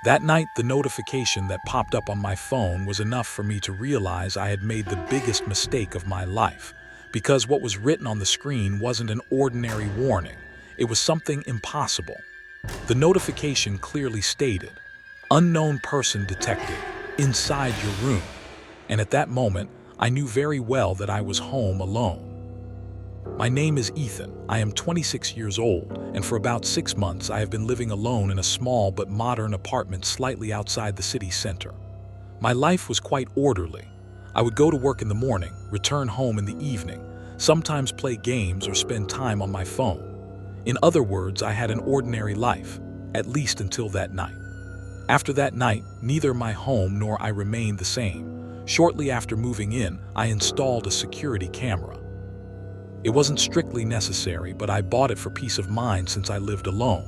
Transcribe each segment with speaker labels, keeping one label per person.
Speaker 1: That night, the notification that popped up on my phone was enough for me to realize I had made the biggest mistake of my life, because what was written on the screen wasn't an ordinary warning. It was something impossible. The notification clearly stated, "Unknown person detected inside your room." And at that moment, I knew very well that I was home alone. My name is Ethan. I am 26 years old, and for about 6 months I have been living alone in a small but modern apartment slightly outside the city center. My life was quite orderly. I would go to work in the morning, return home in the evening, sometimes play games or spend time on my phone. In other words, I had an ordinary life, at least until that night. After that night, neither my home nor I remained the same. Shortly after moving in, I installed a security camera. It wasn't strictly necessary, but I bought it for peace of mind since I lived alone.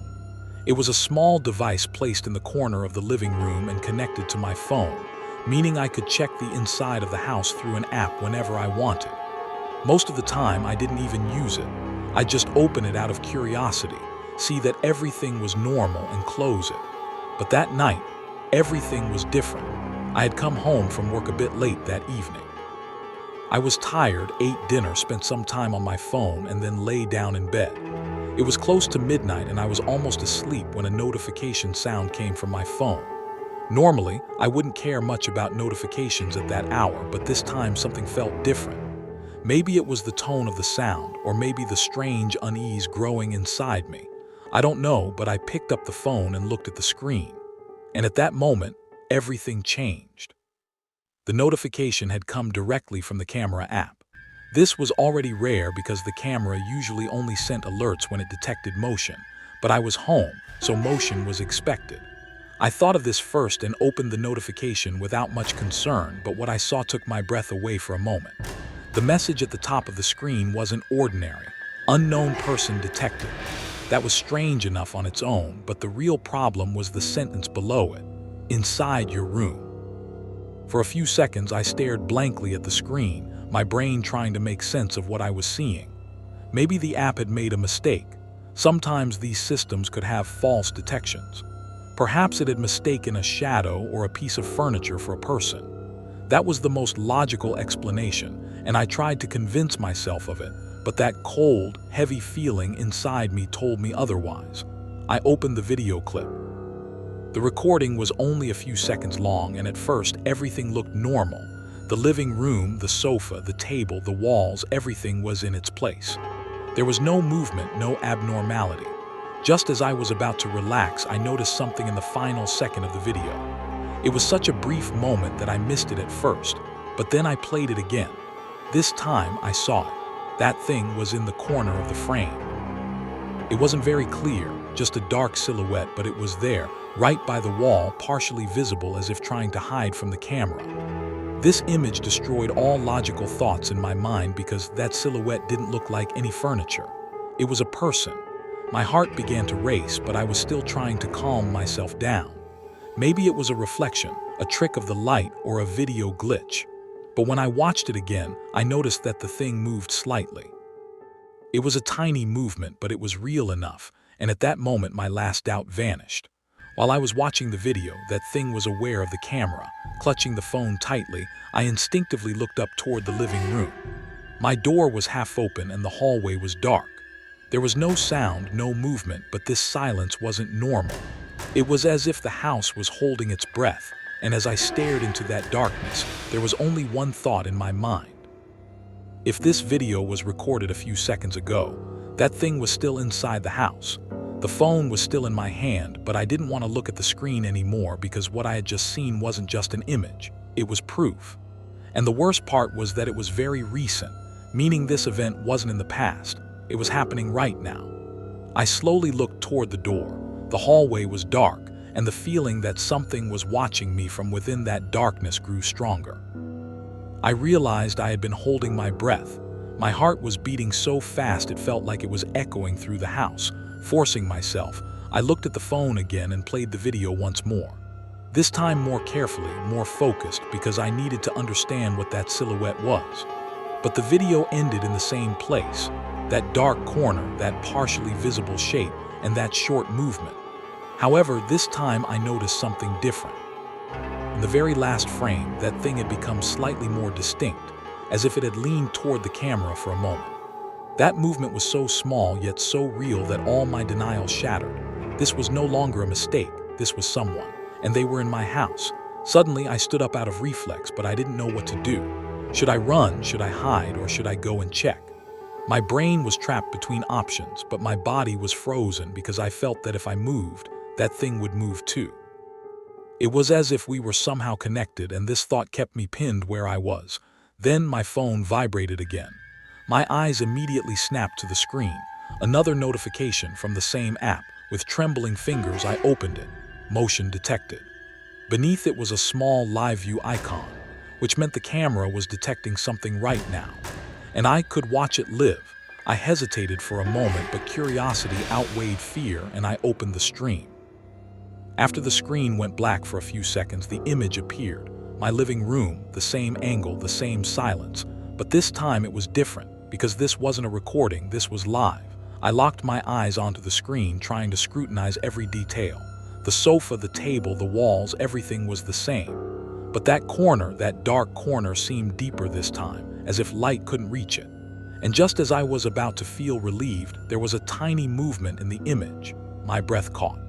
Speaker 1: It was a small device placed in the corner of the living room and connected to my phone, meaning I could check the inside of the house through an app whenever I wanted. Most of the time, I didn't even use it. I'd just open it out of curiosity, see that everything was normal and close it. But that night, everything was different. I had come home from work a bit late that evening. I was tired, ate dinner, spent some time on my phone, and then lay down in bed. It was close to midnight and I was almost asleep when a notification sound came from my phone. Normally, I wouldn't care much about notifications at that hour, but this time something felt different. Maybe it was the tone of the sound, or maybe the strange unease growing inside me. I don't know, but I picked up the phone and looked at the screen. And at that moment, everything changed. The notification had come directly from the camera app. This was already rare because the camera usually only sent alerts when it detected motion, but I was home, so motion was expected. I thought of this first and opened the notification without much concern, but what I saw took my breath away for a moment. The message at the top of the screen wasn't ordinary. "Unknown person detected." That was strange enough on its own, but the real problem was the sentence below it, "Inside your room." For a few seconds, I stared blankly at the screen, my brain trying to make sense of what I was seeing. Maybe the app had made a mistake. Sometimes these systems could have false detections. Perhaps it had mistaken a shadow or a piece of furniture for a person. That was the most logical explanation, and I tried to convince myself of it, but that cold, heavy feeling inside me told me otherwise. I opened the video clip. The recording was only a few seconds long, and at first everything looked normal. The living room, the sofa, the table, the walls, everything was in its place. There was no movement, no abnormality. Just as I was about to relax, I noticed something in the final second of the video. It was such a brief moment that I missed it at first, but then I played it again. This time I saw it. That thing was in the corner of the frame. It wasn't very clear, just a dark silhouette, but it was there, right by the wall, partially visible as if trying to hide from the camera. This image destroyed all logical thoughts in my mind because that silhouette didn't look like any furniture. It was a person. My heart began to race, but I was still trying to calm myself down. Maybe it was a reflection, a trick of the light, or a video glitch. But when I watched it again, I noticed that the thing moved slightly. It was a tiny movement, but it was real enough, and at that moment my last doubt vanished. While I was watching the video, that thing was aware of the camera. Clutching the phone tightly, I instinctively looked up toward the living room. My door was half open and the hallway was dark. There was no sound, no movement, but this silence wasn't normal. It was as if the house was holding its breath, and as I stared into that darkness, there was only one thought in my mind. If this video was recorded a few seconds ago, that thing was still inside the house. The phone was still in my hand, but I didn't want to look at the screen anymore because what I had just seen wasn't just an image, it was proof. And the worst part was that it was very recent, meaning this event wasn't in the past, it was happening right now. I slowly looked toward the door. The hallway was dark, and the feeling that something was watching me from within that darkness grew stronger. I realized I had been holding my breath. My heart was beating so fast it felt like it was echoing through the house. Forcing myself, I looked at the phone again and played the video once more. This time more carefully, more focused, because I needed to understand what that silhouette was. But the video ended in the same place. That dark corner, that partially visible shape, and that short movement. However, this time I noticed something different. In the very last frame, that thing had become slightly more distinct, as if it had leaned toward the camera for a moment. That movement was so small yet so real that all my denial shattered. This was no longer a mistake, this was someone, and they were in my house. Suddenly I stood up out of reflex, but I didn't know what to do. Should I run, should I hide, or should I go and check? My brain was trapped between options, but my body was frozen because I felt that if I moved, that thing would move too. It was as if we were somehow connected, and this thought kept me pinned where I was. Then my phone vibrated again. My eyes immediately snapped to the screen. Another notification from the same app. With trembling fingers, I opened it. Motion detected. Beneath it was a small live view icon, which meant the camera was detecting something right now, and I could watch it live. I hesitated for a moment, but curiosity outweighed fear, and I opened the stream. After the screen went black for a few seconds, the image appeared. My living room, the same angle, the same silence. But this time it was different, because this wasn't a recording, this was live. I locked my eyes onto the screen, trying to scrutinize every detail. The sofa, the table, the walls, everything was the same. But that corner, that dark corner, seemed deeper this time, as if light couldn't reach it. And just as I was about to feel relieved, there was a tiny movement in the image. My breath caught.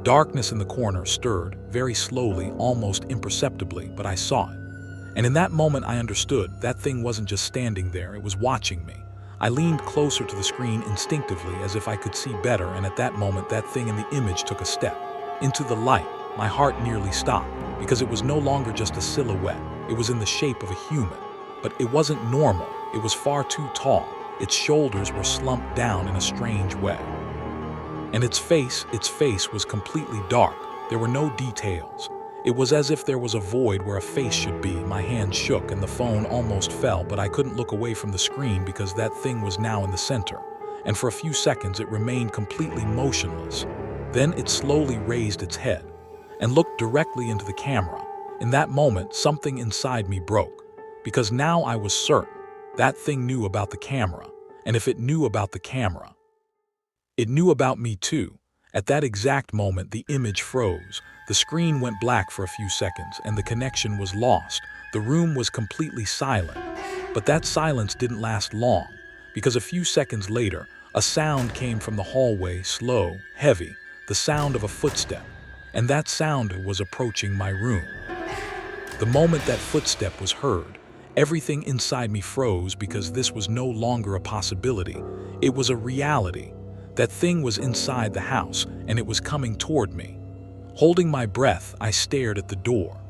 Speaker 1: Darkness in the corner stirred, very slowly, almost imperceptibly, but I saw it. And in that moment I understood, that thing wasn't just standing there, it was watching me. I leaned closer to the screen instinctively, as if I could see better, and at that moment that thing in the image took a step. Into the light. My heart nearly stopped, because it was no longer just a silhouette. It was in the shape of a human. But it wasn't normal, it was far too tall. Its shoulders were slumped down in a strange way. And its face was completely dark. There were no details. It was as if there was a void where a face should be. My hand shook and the phone almost fell, but I couldn't look away from the screen because that thing was now in the center. And for a few seconds it remained completely motionless. Then it slowly raised its head and looked directly into the camera. In that moment, something inside me broke, because now I was certain that thing knew about the camera. And if it knew about the camera, it knew about me too. At that exact moment, the image froze. The screen went black for a few seconds, and the connection was lost. The room was completely silent. But that silence didn't last long, because a few seconds later, a sound came from the hallway, slow, heavy, the sound of a footstep. And that sound was approaching my room. The moment that footstep was heard, everything inside me froze, because this was no longer a possibility. It was a reality. That thing was inside the house, and it was coming toward me. Holding my breath, I stared at the door.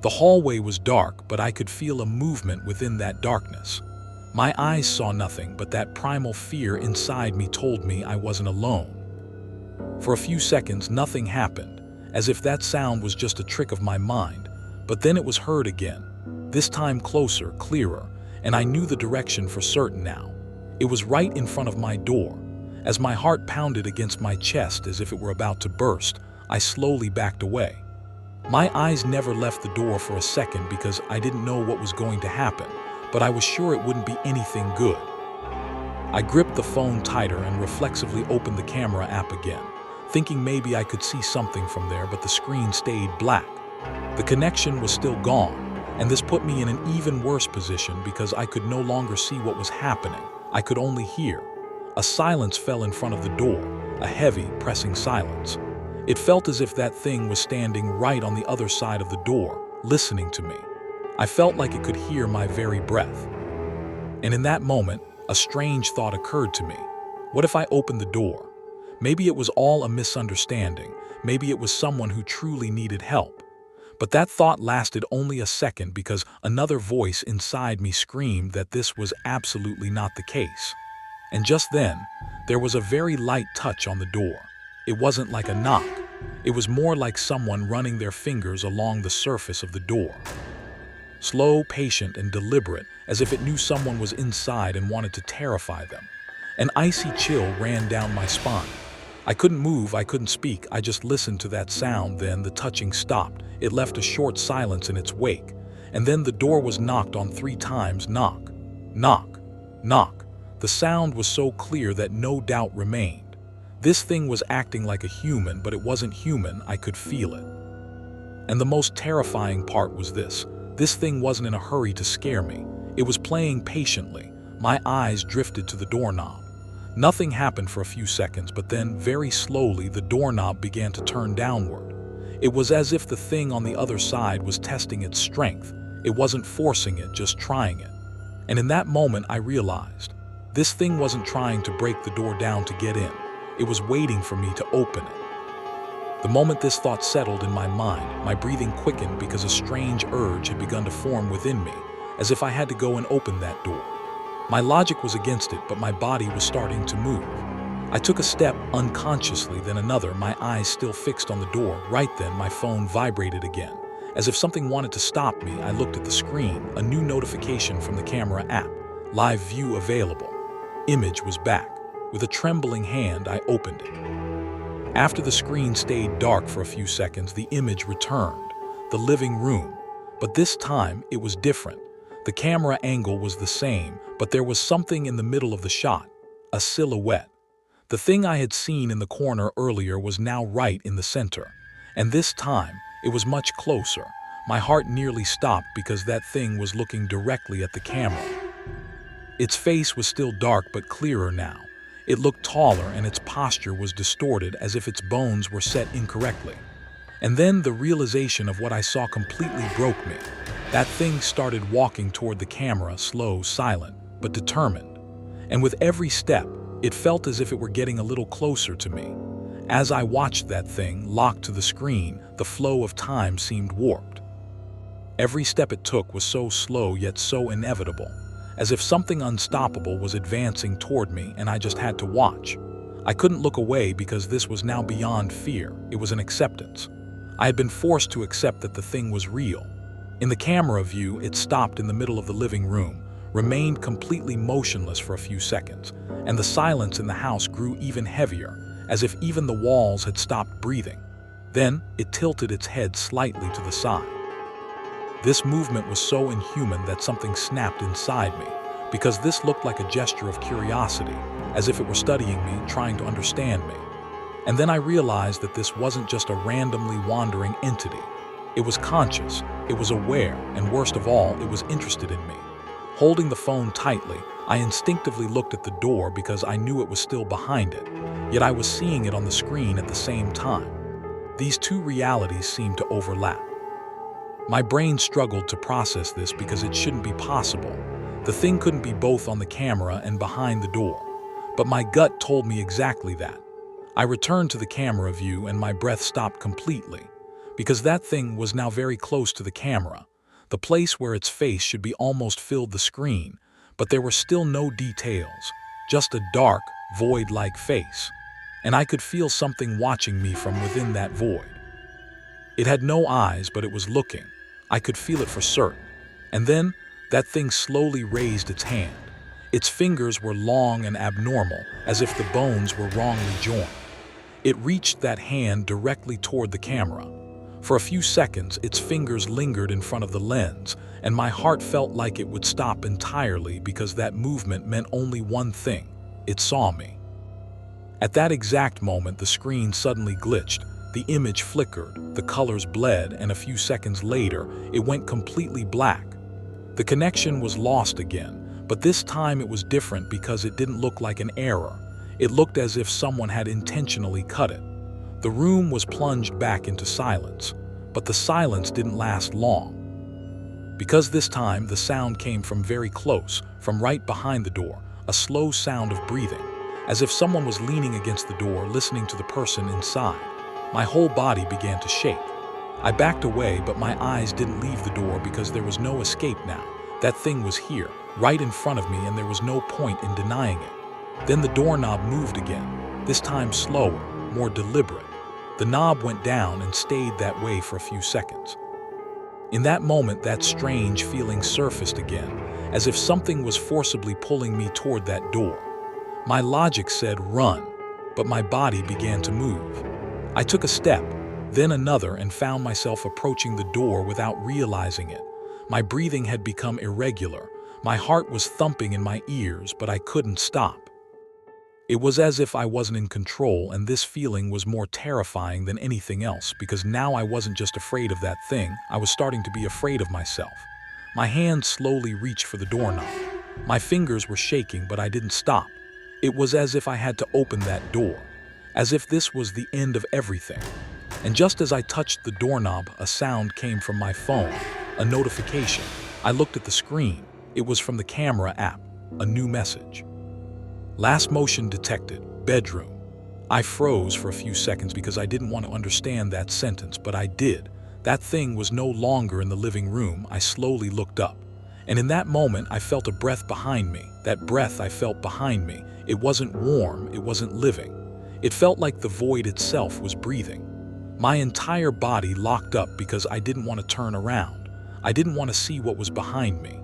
Speaker 1: The hallway was dark, but I could feel a movement within that darkness. My eyes saw nothing, but that primal fear inside me told me I wasn't alone. For a few seconds, nothing happened, as if that sound was just a trick of my mind. But then it was heard again, this time closer, clearer, and I knew the direction for certain now. It was right in front of my door. As my heart pounded against my chest as if it were about to burst, I slowly backed away. My eyes never left the door for a second, because I didn't know what was going to happen, but I was sure it wouldn't be anything good. I gripped the phone tighter and reflexively opened the camera app again, thinking maybe I could see something from there, but the screen stayed black. The connection was still gone, and this put me in an even worse position, because I could no longer see what was happening. I could only hear. A silence fell in front of the door, a heavy, pressing silence. It felt as if that thing was standing right on the other side of the door, listening to me. I felt like it could hear my very breath. And in that moment, a strange thought occurred to me. What if I opened the door? Maybe it was all a misunderstanding. Maybe it was someone who truly needed help. But that thought lasted only a second, because another voice inside me screamed that this was absolutely not the case. And just then, there was a very light touch on the door. It wasn't like a knock. It was more like someone running their fingers along the surface of the door. Slow, patient, and deliberate, as if it knew someone was inside and wanted to terrify them. An icy chill ran down my spine. I couldn't move, I couldn't speak, I just listened to that sound. Then the touching stopped. It left a short silence in its wake. And then the door was knocked on 3 times. Knock, knock, knock. The sound was so clear that no doubt remained. This thing was acting like a human, but it wasn't human. I could feel it. And the most terrifying part was this. This thing wasn't in a hurry to scare me. It was playing patiently. My eyes drifted to the doorknob. Nothing happened for a few seconds, but then, very slowly, the doorknob began to turn downward. It was as if the thing on the other side was testing its strength. It wasn't forcing it, just trying it. And in that moment, I realized, this thing wasn't trying to break the door down to get in. It was waiting for me to open it. The moment this thought settled in my mind, my breathing quickened because a strange urge had begun to form within me, as if I had to go and open that door. My logic was against it, but my body was starting to move. I took a step unconsciously, then another, my eyes still fixed on the door. Right then, my phone vibrated again. As if something wanted to stop me, I looked at the screen, a new notification from the camera app. Live view available. Image was back. With a trembling hand, I opened it. After the screen stayed dark for a few seconds, the image returned. The living room. But this time, it was different. The camera angle was the same, but there was something in the middle of the shot. A silhouette. The thing I had seen in the corner earlier was now right in the center. And this time, it was much closer. My heart nearly stopped because that thing was looking directly at the camera. Its face was still dark but clearer now. It looked taller and its posture was distorted as if its bones were set incorrectly. And then the realization of what I saw completely broke me. That thing started walking toward the camera, slow, silent, but determined. And with every step, it felt as if it were getting a little closer to me. As I watched that thing, locked to the screen, the flow of time seemed warped. Every step it took was so slow yet so inevitable, as if something unstoppable was advancing toward me and I just had to watch. I couldn't look away because this was now beyond fear. It was an acceptance. I had been forced to accept that the thing was real. In the camera view, it stopped in the middle of the living room, remained completely motionless for a few seconds, and the silence in the house grew even heavier, as if even the walls had stopped breathing. Then, it tilted its head slightly to the side. This movement was so inhuman that something snapped inside me, because this looked like a gesture of curiosity, as if it were studying me, trying to understand me. And then I realized that this wasn't just a randomly wandering entity. It was conscious, it was aware, and worst of all, it was interested in me. Holding the phone tightly, I instinctively looked at the door because I knew it was still behind it, yet I was seeing it on the screen at the same time. These two realities seemed to overlap. My brain struggled to process this because it shouldn't be possible. The thing couldn't be both on the camera and behind the door. But my gut told me exactly that. I returned to the camera view and my breath stopped completely, because that thing was now very close to the camera, the place where its face should be almost filled the screen, but there were still no details, just a dark, void-like face. And I could feel something watching me from within that void. It had no eyes, but it was looking. I could feel it for certain. And then, that thing slowly raised its hand. Its fingers were long and abnormal, as if the bones were wrongly joined. It reached that hand directly toward the camera. For a few seconds, its fingers lingered in front of the lens, and my heart felt like it would stop entirely because that movement meant only one thing: it saw me. At that exact moment, the screen suddenly glitched, the image flickered, the colors bled, and a few seconds later, it went completely black. The connection was lost again, but this time it was different because it didn't look like an error. It looked as if someone had intentionally cut it. The room was plunged back into silence, but the silence didn't last long. Because this time the sound came from very close, from right behind the door, a slow sound of breathing, as if someone was leaning against the door listening to the person inside. My whole body began to shake. I backed away, but my eyes didn't leave the door because there was no escape now. That thing was here, right in front of me, and there was no point in denying it. Then the doorknob moved again, this time slower, more deliberate. The knob went down and stayed that way for a few seconds. In that moment, that strange feeling surfaced again, as if something was forcibly pulling me toward that door. My logic said run, but my body began to move. I took a step, then another, and found myself approaching the door without realizing it. My breathing had become irregular. My heart was thumping in my ears, but I couldn't stop. It was as if I wasn't in control, and this feeling was more terrifying than anything else because now I wasn't just afraid of that thing, I was starting to be afraid of myself. My hand slowly reached for the doorknob. My fingers were shaking, but I didn't stop. It was as if I had to open that door, as if this was the end of everything. And just as I touched the doorknob, a sound came from my phone, a notification. I looked at the screen. It was from the camera app, a new message. Last motion detected, bedroom. I froze for a few seconds because I didn't want to understand that sentence, but I did. That thing was no longer in the living room. I slowly looked up. And in that moment, I felt a breath behind me. That breath I felt behind me, it wasn't warm, it wasn't living. It felt like the void itself was breathing. My entire body locked up because I didn't want to turn around. I didn't want to see what was behind me.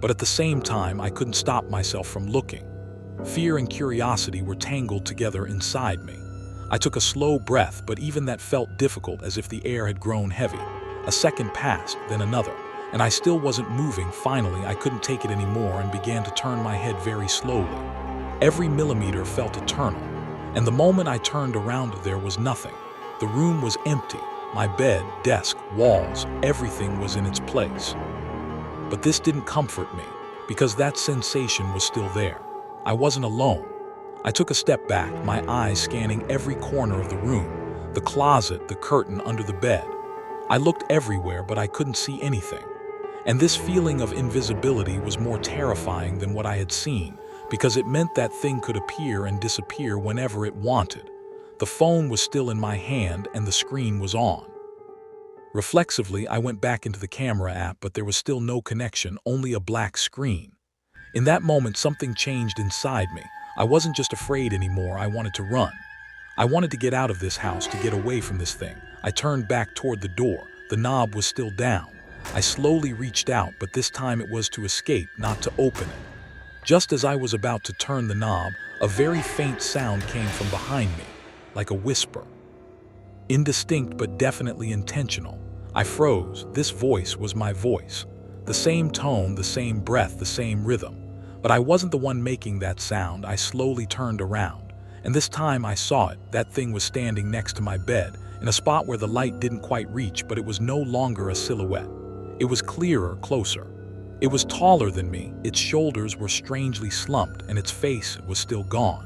Speaker 1: But at the same time, I couldn't stop myself from looking. Fear and curiosity were tangled together inside me. I took a slow breath, but even that felt difficult, as if the air had grown heavy. A second passed, then another, and I still wasn't moving. Finally, I couldn't take it anymore and began to turn my head very slowly. Every millimeter felt eternal, and the moment I turned around, there was nothing. The room was empty. My bed, desk, walls, everything was in its place. But this didn't comfort me, because that sensation was still there. I wasn't alone. I took a step back, my eyes scanning every corner of the room, the closet, the curtain under the bed. I looked everywhere, but I couldn't see anything. And this feeling of invisibility was more terrifying than what I had seen, because it meant that thing could appear and disappear whenever it wanted. The phone was still in my hand and the screen was on. Reflexively, I went back into the camera app, but there was still no connection, only a black screen. In that moment, something changed inside me. I wasn't just afraid anymore, I wanted to run. I wanted to get out of this house, to get away from this thing. I turned back toward the door. The knob was still down. I slowly reached out, but this time it was to escape, not to open it. Just as I was about to turn the knob, a very faint sound came from behind me, like a whisper. Indistinct but definitely intentional. I froze. This voice was my voice. The same tone, the same breath, the same rhythm. But I wasn't the one making that sound. I slowly turned around, and this time I saw it. That thing was standing next to my bed, in a spot where the light didn't quite reach, but it was no longer a silhouette. It was clearer, closer. It was taller than me, its shoulders were strangely slumped, and its face was still gone.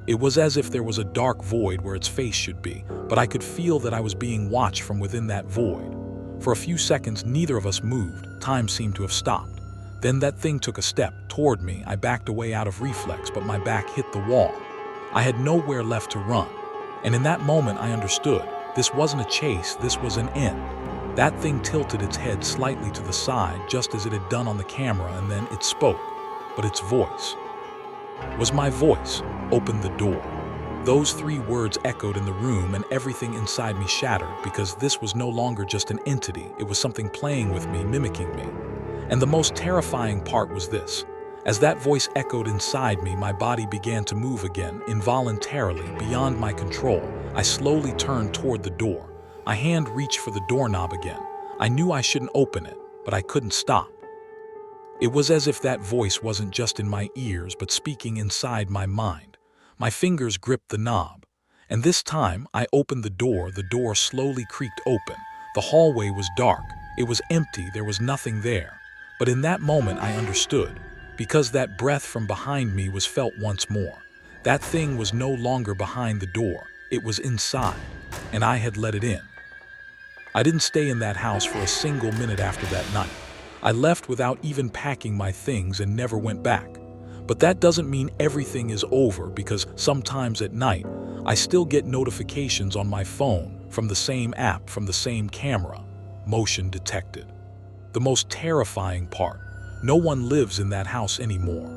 Speaker 1: It was as if there was a dark void where its face should be, but I could feel that I was being watched from within that void. For a few seconds, neither of us moved. Time seemed to have stopped. Then that thing took a step toward me. I backed away out of reflex, but my back hit the wall. I had nowhere left to run. And in that moment, I understood. This wasn't a chase, this was an end. That thing tilted its head slightly to the side, just as it had done on the camera, and then it spoke. But its voice was my voice. Opened the door. Those 3 words echoed in the room, and everything inside me shattered, because this was no longer just an entity. It was something playing with me, mimicking me. And the most terrifying part was this. As that voice echoed inside me, my body began to move again, involuntarily, beyond my control. I slowly turned toward the door. My hand reached for the doorknob again. I knew I shouldn't open it, but I couldn't stop. It was as if that voice wasn't just in my ears, but speaking inside my mind. My fingers gripped the knob, and this time I opened the door. The door slowly creaked open. The hallway was dark. It was empty. There was nothing there. But in that moment I understood, because that breath from behind me was felt once more. That thing was no longer behind the door. It was inside, and I had let it in. I didn't stay in that house for a single minute after that night. I left without even packing my things and never went back. But that doesn't mean everything is over, because sometimes at night, I still get notifications on my phone from the same app, from the same camera. Motion detected. The most terrifying part, no one lives in that house anymore.